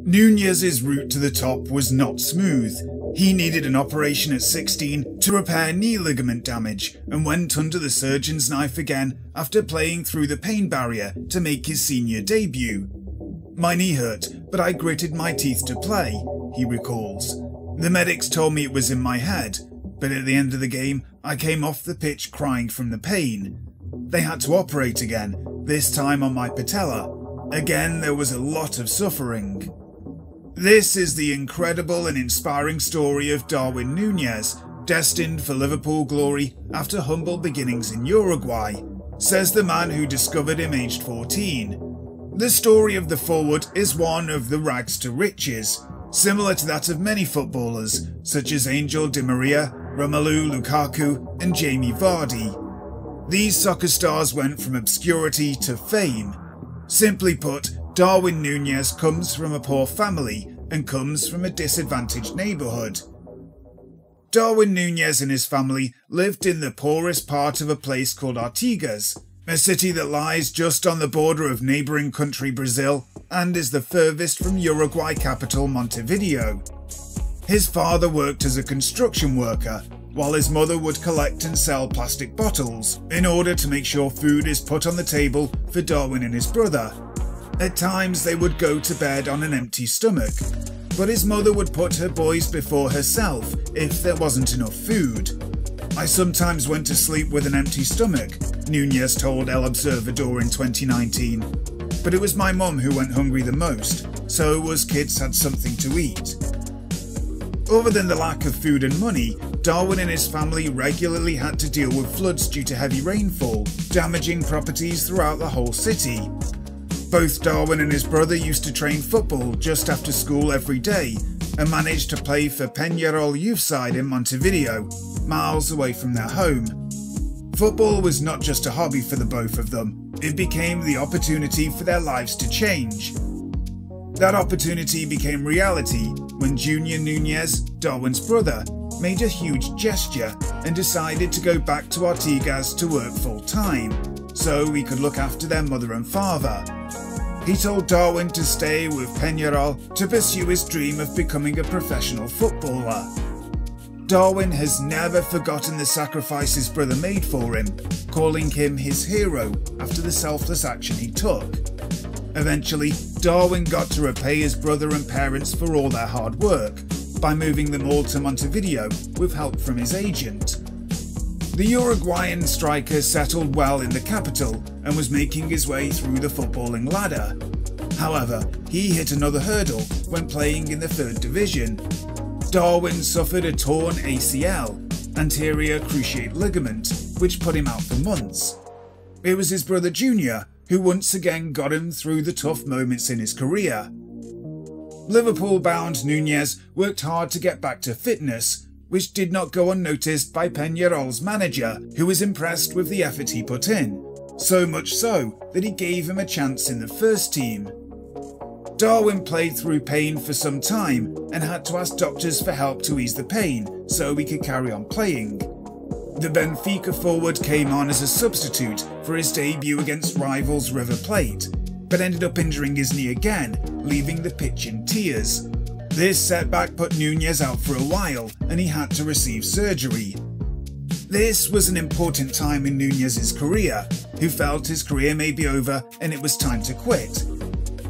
Nunez's route to the top was not smooth. He needed an operation at 16 to repair knee ligament damage and went under the surgeon's knife again after playing through the pain barrier to make his senior debut. "My knee hurt, but I gritted my teeth to play," he recalls. "The medics told me it was in my head, but at the end of the game I came off the pitch crying from the pain. They had to operate again, this time on my patella. Again there was a lot of suffering." This is the incredible and inspiring story of Darwin Núñez, destined for Liverpool glory after humble beginnings in Uruguay, says the man who discovered him aged 14. The story of the forward is one of the rags to riches, similar to that of many footballers such as Angel Di Maria, Romelu Lukaku and Jamie Vardy. These soccer stars went from obscurity to fame. Simply put, Darwin Núñez comes from a poor family and comes from a disadvantaged neighbourhood. Darwin Núñez and his family lived in the poorest part of a place called Artigas, a city that lies just on the border of neighbouring country Brazil and is the furthest from Uruguay capital Montevideo. His father worked as a construction worker, while his mother would collect and sell plastic bottles in order to make sure food is put on the table for Darwin and his brother. At times they would go to bed on an empty stomach, but his mother would put her boys before herself if there wasn't enough food. "I sometimes went to sleep with an empty stomach," Núñez told El Observador in 2019. "But it was my mum who went hungry the most, so us kids had something to eat." Other than the lack of food and money, Darwin and his family regularly had to deal with floods due to heavy rainfall, damaging properties throughout the whole city. Both Darwin and his brother used to train football just after school every day and managed to play for Peñarol youth side in Montevideo, miles away from their home. Football was not just a hobby for the both of them, it became the opportunity for their lives to change. That opportunity became reality when Junior Núñez, Darwin's brother, made a huge gesture and decided to go back to Artigas to work full-time, so he could look after their mother and father. He told Darwin to stay with Peñarol to pursue his dream of becoming a professional footballer. Darwin has never forgotten the sacrifice his brother made for him, calling him his hero after the selfless action he took. Eventually, Darwin got to repay his brother and parents for all their hard work by moving them all to Montevideo with help from his agent. The Uruguayan striker settled well in the capital and was making his way through the footballing ladder. However, he hit another hurdle when playing in the 3rd division. Darwin suffered a torn ACL, anterior cruciate ligament, which put him out for months. It was his brother Junior who once again got him through the tough moments in his career. Liverpool-bound Núñez worked hard to get back to fitness, which did not go unnoticed by Peñarol's manager, who was impressed with the effort he put in, so much so that he gave him a chance in the first team. Darwin played through pain for some time and had to ask doctors for help to ease the pain so he could carry on playing. The Benfica forward came on as a substitute for his debut against rivals River Plate, but ended up injuring his knee again, leaving the pitch in tears. This setback put Núñez out for a while and he had to receive surgery. This was an important time in Núñez's career, who felt his career may be over and it was time to quit.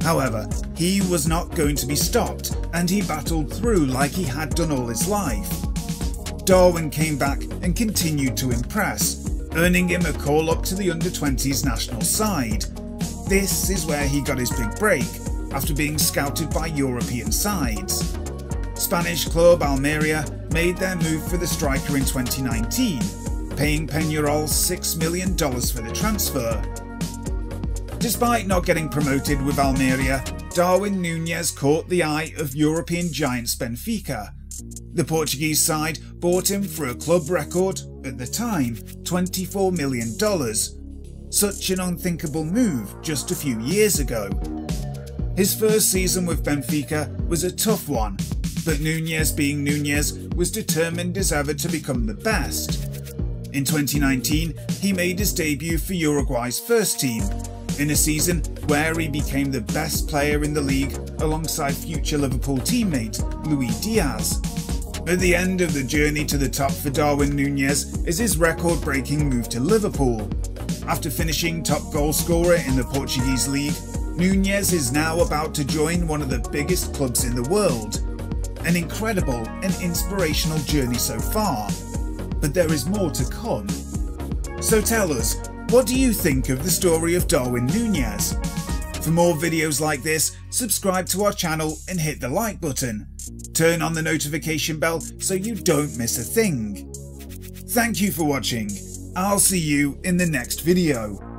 However, he was not going to be stopped and he battled through like he had done all his life. Darwin came back and continued to impress, earning him a call up to the under-20s national side. This is where he got his big break, after being scouted by European sides. Spanish club Almeria made their move for the striker in 2019, paying Peñarol $6 million for the transfer. Despite not getting promoted with Almeria, Darwin Núñez caught the eye of European giants Benfica. The Portuguese side bought him for a club record, at the time, $24 million. Such an unthinkable move just a few years ago. His first season with Benfica was a tough one, but Núñez, being Núñez, was determined as ever to become the best. In 2019, he made his debut for Uruguay's first team, in a season where he became the best player in the league alongside future Liverpool teammate Luis Diaz. At the end of the journey to the top for Darwin Núñez is his record-breaking move to Liverpool. After finishing top goal scorer in the Portuguese league, Nunez is now about to join one of the biggest clubs in the world. An incredible and inspirational journey so far, but there is more to come. So tell us, what do you think of the story of Darwin Núñez? For more videos like this, subscribe to our channel and hit the like button. Turn on the notification bell so you don't miss a thing. Thank you for watching. I'll see you in the next video.